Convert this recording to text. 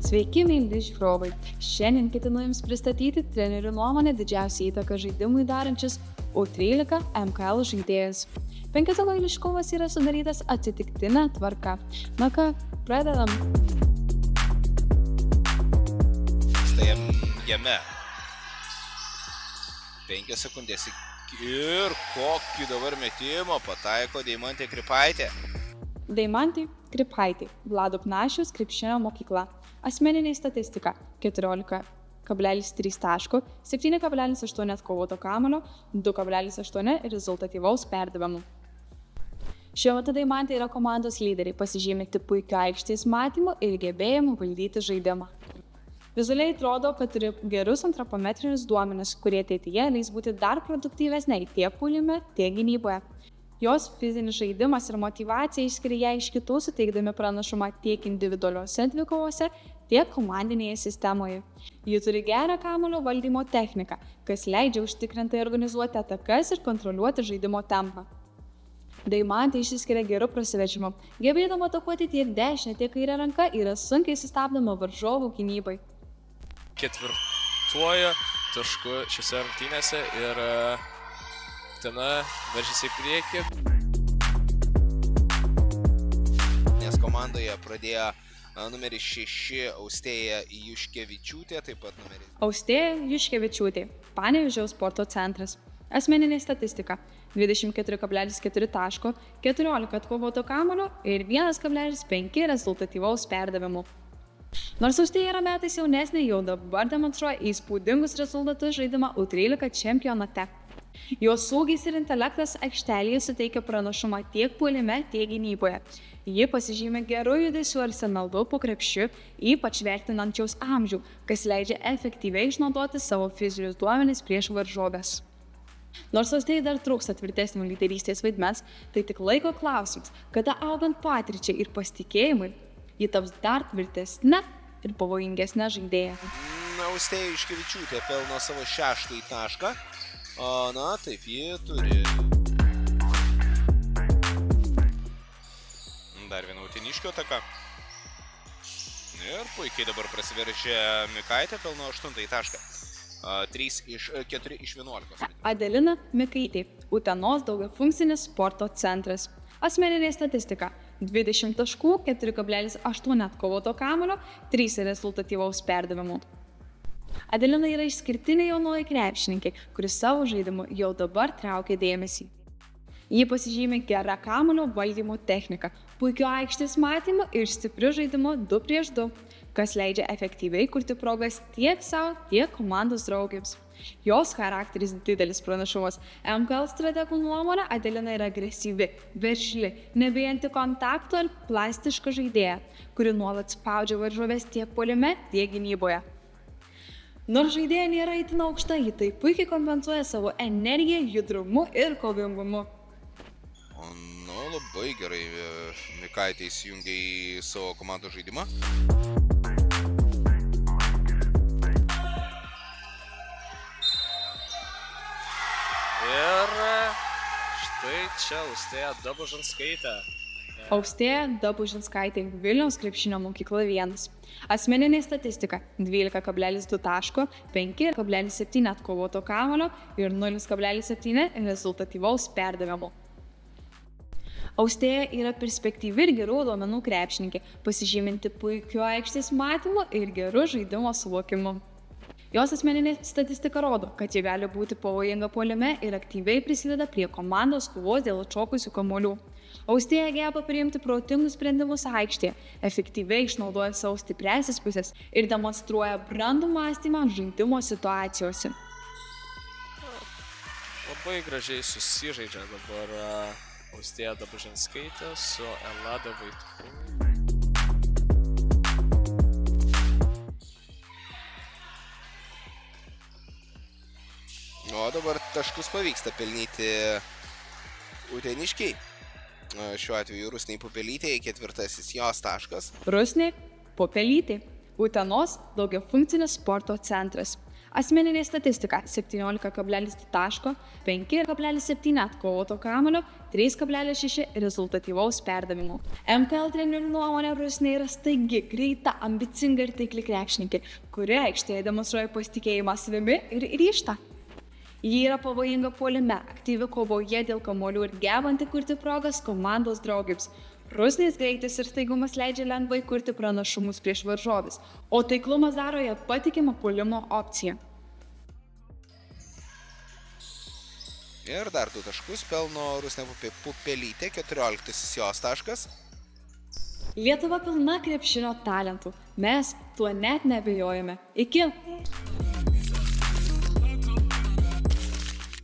Sveiki, mėly žiūrovai! Šiandien ketinu Jums pristatyti trenerių nuomonę didžiausią įtaką žaidimui darančius U13 MKL žaidėjus. Penketuko eiliškumas yra sudarytas atsitiktinė tvarka. Na ką, pradedam. Stojam jame. 5 sekundės ir kokį dabar metimą pataiko Deimantė Krypaitė. Deimantė Krypaitė, Vlado Pnašiaus krepšinio mokykla. Asmeninė statistika 14,3 taško, 7,8 atkovoto kamuolio, 2,8 rezultatyvaus perdavimų. Šiuo metu Deimantė yra komandos lyderiai, pasižymėti puikiu aikštės matymu ir gebėjimu valdyti žaidimą. Vizualiai atrodo, kad turi gerus antropometrinius duomenis, kurie ateityje leis būti dar produktyvesniai tiek puolime, tiek gynyboje. Jos fizinis žaidimas ir motyvacija išskiria ją iš kitų, suteikdami pranašumą tiek individualiuose dvikovose, tiek komandinėje sistemoje. Ji turi gerą kamuolio valdymo techniką, kas leidžia užtikrintai organizuoti atakas ir kontroliuoti žaidimo tempą. Deimantė išsiskiria geru prasiveržimu, gebėdama atakuoti tiek dešinę, tiek kairę ranką yra sunkiai sustabdoma varžovų gynybai. Ketvirtuoju tašku šiose rungtynėse ir Utena veržėsi į priekį. Nes komandoje pradėjo numeris 6 Austėja Juškevičiūtė, taip pat numeris. Austėja Juškevičiūtė, Panevėžio sporto centras. Asmeninė statistika 24,4 taško, 14 atkovoto kamuolio ir 1,5 rezultatyvaus perdavimų. Nors Austėja yra metais jaunesnė, jau dabar demonstruoja įspūdingus rezultatus žaidimą U13 čempionate. Jos ūgis ir intelektas aikštelėje suteikia pranašumą tiek puolime, tiek gynyboje. Ji pasižymė gerų judesių arsenalu po krepšiu, ypač vertinančiaus amžių, kas leidžia efektyviai išnaudoti savo fizinius duomenis prieš varžoves. Nors Austėjai dar trūksta tvirtesnio lyderystės vaidmens, tai tik laiko klausimas, kada augant patirčiai ir pasitikėjimui, ji taps dar tvirtesnė ir pavojingesnė žaidėja. Austėja Juškevičiūtė pelno savo 6 tašką. Na, taip, jie turi. Dar viena uteniškio ataka. Ir puikiai dabar prasiveržė Mikaitė, pelno 8 tašką. 4 iš 11. Adelina Mikaitė, Utenos daugiafunkcinis sporto centras. Asmeninė statistika 20 taškų, 4,8 atkovoto kamuolio, 3 rezultatyvaus perdavimų. Adelina yra išskirtinė jaunoji krepšininkė, kuris savo žaidimu jau dabar traukia dėmesį. Ji pasižymė gerą kamuolio valdymo techniką, puikiu aikštės matymu ir stipriu žaidimu 2 prieš 2, kas leidžia efektyviai kurti progas tiek savo, tiek komandos draugėms. Jos charakteris didelis pranašumas. MKL strategų nuomonė Adelina yra agresyvi, veržli, nebijanti kontakto ir plastiška žaidėja, kuri nuolat spaudžia varžoves tiek puolime, tiek gynyboje. Nors žaidėja nėra itin aukšta, ji tai puikiai kompensuoja savo energiją, judrumu ir kovingumu. Nu, labai gerai Mikaitė įsijungia į savo komandos žaidimą. Ir štai čia Austėja Dabužinskaitė. Austėja Dabužinskaitė, Vilniaus krepšinio mokykla 1. Asmeninė statistika 12,2 taško, 5,7 atkovoto kamuolio ir 0,7 rezultatyvaus perdavimo. Austėja yra perspektyvi ir gerų duomenų krepšininkė, pasižyminti puikiu aikštės matymu ir geru žaidimo suvokimu. Jos asmeninė statistika rodo, kad ji gali būti pavojinga puolime ir aktyviai prisideda prie komandos kovos dėl atšokusių kamuolių. Austėja geba priimti protingus sprendimus aikštėje, efektyviai išnaudoja savo stipriąsias pusės ir demonstruoja brandų mąstymą žaidimo situacijose. Labai gražiai susižaidžia dabar Austėja Dabužinskaitė su Elada Vaitku. O dabar taškus pavyksta pelnyti uteniškiai. Šiuo atveju Rusnei Pupelytė, 4 jos taškas. Rusnei Pupelytė, Utenos daugiafunkcinis sporto centras. Asmeninė statistika 17,2 taško, 5,7 atkovoto kamuolio, 3,6 rezultatyvaus perdavimo. MKL trenerių nuomonė Rusnė yra staigi, greita, ambicinga ir taikli krepšininkė, kuri aikštėje demonstruoja pasitikėjimą savimi ir ryžtą. Ji yra pavojinga puolime, aktyvi kovoje dėl kamuolių ir gebanti kurti progas komandos draugėms. Rusnės greitis ir staigumas leidžia lengvai kurti pranašumus prieš varžovus, o taiklumas daro ją patikimą puolimo opciją. Ir dar 2 taškus pelno Rusnė Pupelytė, 14 jos taškas. Lietuva pilna krepšinio talentų. Mes tuo net neabejojame. Iki.